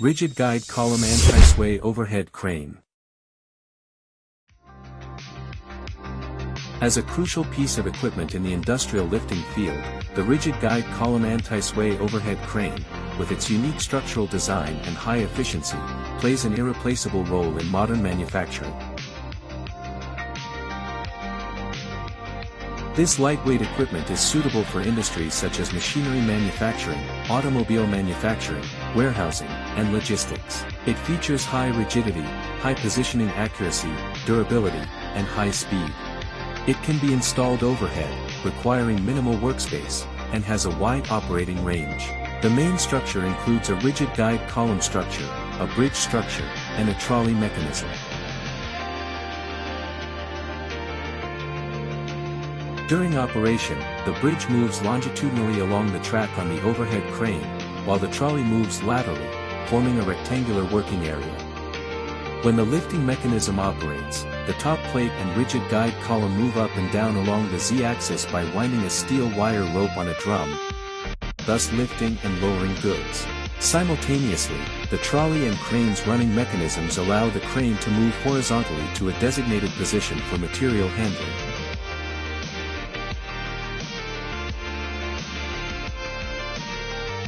Rigid guide column anti-sway overhead crane. As a crucial piece of equipment in the industrial lifting field, the rigid guide column anti-sway overhead crane, with its unique structural design and high efficiency, plays an irreplaceable role in modern manufacturing. This lightweight equipment is suitable for industries such as machinery manufacturing, automobile manufacturing, warehousing, and logistics. It features high rigidity, high positioning accuracy, durability, and high speed. It can be installed overhead, requiring minimal workspace, and has a wide operating range. The main structure includes a rigid guide column structure, a bridge structure, and a trolley mechanism. During operation, the bridge moves longitudinally along the track on the overhead crane, while the trolley moves laterally, forming a rectangular working area. When the lifting mechanism operates, the top plate and rigid guide column move up and down along the Z-axis by winding a steel wire rope on a drum, thus lifting and lowering goods. Simultaneously, the trolley and crane's running mechanisms allow the crane to move horizontally to a designated position for material handling.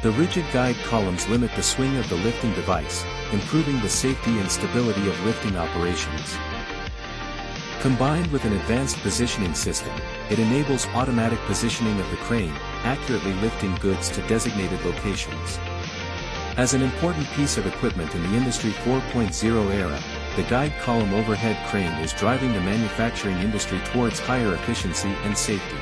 The rigid guide columns limit the swing of the lifting device, improving the safety and stability of lifting operations. Combined with an advanced positioning system, it enables automatic positioning of the crane, accurately lifting goods to designated locations. As an important piece of equipment in the Industry 4.0 era, the guide column overhead crane is driving the manufacturing industry towards higher efficiency and safety.